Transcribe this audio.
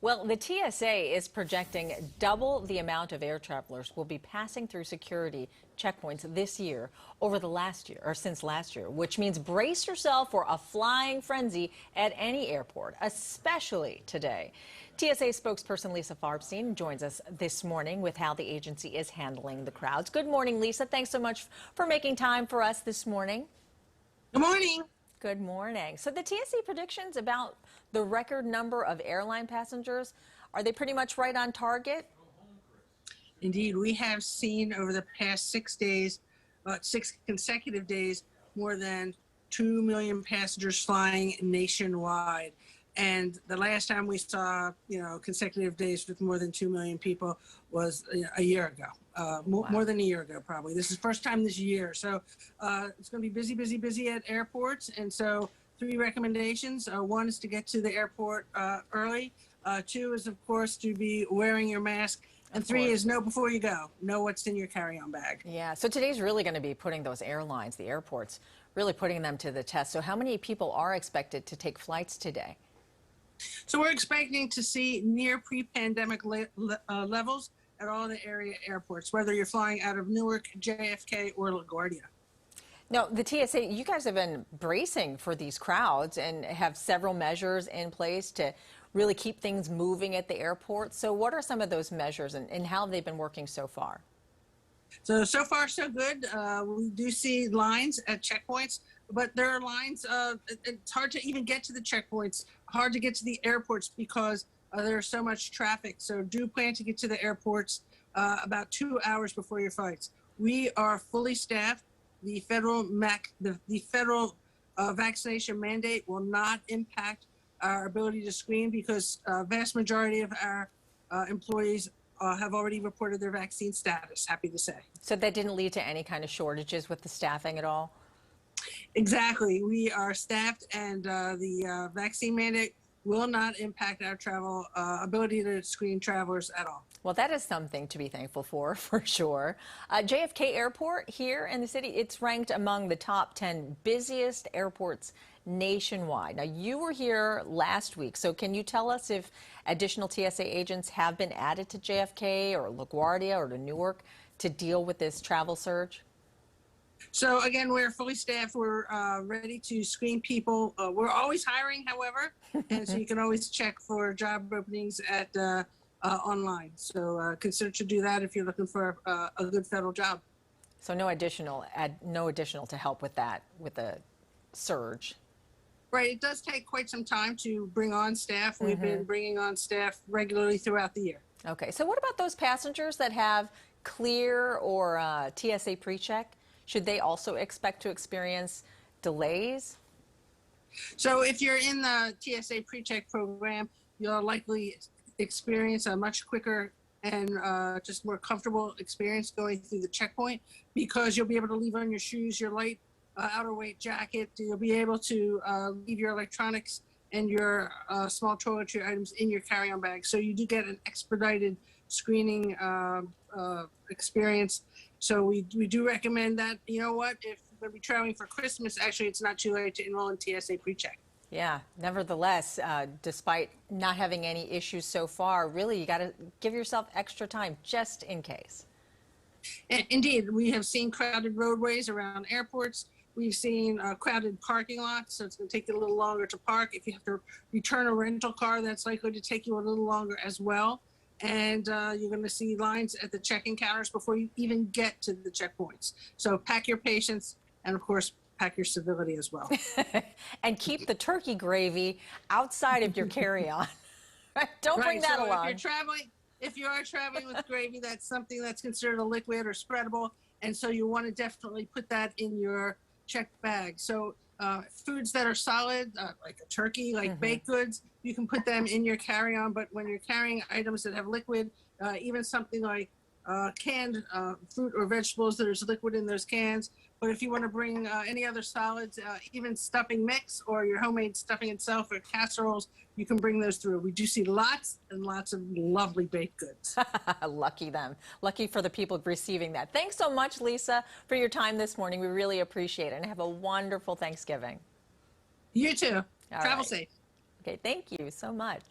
Well, the TSA is projecting double the amount of air travelers will be passing through security checkpoints this year over the last year, or since last year, which means brace yourself for a flying frenzy at any airport, especially today. TSA spokesperson Lisa Farbstein joins us this morning with how the agency is handling the crowds. Good morning, Lisa. Thanks so much for making time for us this morning. Good morning. Good morning. So the TSA predictions about the record number of airline passengers, are they pretty much right on target? Indeed, we have seen over the past 6 days, 6 consecutive days, more than 2 million passengers flying nationwide. And the last time we saw, consecutive days with more than 2 million people was a year ago, more than a year ago, probably. This is the first time this year. So it's going to be busy, busy, busy at airports. And so 3 recommendations. 1 is to get to the airport early. 2 is, of course, to be wearing your mask. And 3 is know before you go. Know what's in your carry-on bag. Yeah, so today's really going to be putting those airlines, the airports, really putting them to the test. So how many people are expected to take flights today? So we're expecting to see near pre-pandemic levels at all the area airports, whether you're flying out of Newark, JFK, or LaGuardia. Now, the TSA, you guys have been bracing for these crowds and have several measures in place to really keep things moving at the airport. So what are some of those measures and how have they been working so far? So far, so good. We do see lines at checkpoints, but there are lines. It's hard to even get to the checkpoints, hard to get to the airports because there's so much traffic. So do plan to get to the airports about 2 hours before your flights. We are fully staffed. The federal vaccination mandate will not impact our ability to screen because vast majority of our employees have already reported their vaccine status, happy to say. So that didn't lead to any kind of shortages with the staffing at all? Exactly. We are staffed, and the vaccine mandate will not impact our travel ability to screen travelers at all. Well, that is something to be thankful for sure. JFK Airport here in the city, it's ranked among the top 10 busiest airports nationwide. Now, you were here last week, so can you tell us if additional TSA agents have been added to JFK or LaGuardia or to Newark to deal with this travel surge? So again, we're fully staffed. We're ready to screen people. We're always hiring, however, and so you can always check for job openings at online. So consider to do that if you're looking for a good federal job. So no additional to help with that, with the surge. Right. It does take quite some time to bring on staff. We've been bringing on staff regularly throughout the year. Okay. So what about those passengers that have Clear or TSA PreCheck? Should they also expect to experience delays? So if you're in the TSA PreCheck program, you'll likely experience a much quicker and just more comfortable experience going through the checkpoint because you'll be able to leave on your shoes, your light outerweight jacket. You'll be able to leave your electronics and your small toiletry items in your carry-on bag. So you do get an expedited screening experience. So we do recommend that, if you're going to be traveling for Christmas, actually it's not too late to enroll in TSA PreCheck. Yeah, nevertheless, despite not having any issues so far, really you got to give yourself extra time just in case. Indeed, we have seen crowded roadways around airports. We've seen crowded parking lots, so it's going to take you a little longer to park. If you have to return a rental car, that's likely to take you a little longer as well. And you're going to see lines at the check-in counters before you even get to the checkpoints. So pack your patience and, of course, pack your civility as well. And keep the turkey gravy outside of your carry-on. Don't bring that along. If you are traveling with gravy, that's something that's considered a liquid or spreadable. And so you want to definitely put that in your checked bag. So foods that are solid, like a turkey, like baked goods, you can put them in your carry-on. But when you're carrying items that have liquid, even something like canned fruit or vegetables, there's liquid in those cans. But if you want to bring any other solids, even stuffing mix or your homemade stuffing itself or casseroles, you can bring those through. We do see lots and lots of lovely baked goods. Lucky them. Lucky for the people receiving that. Thanks so much, Lisa, for your time this morning. We really appreciate it. And have a wonderful Thanksgiving. You too. Travel safe. Okay, thank you so much.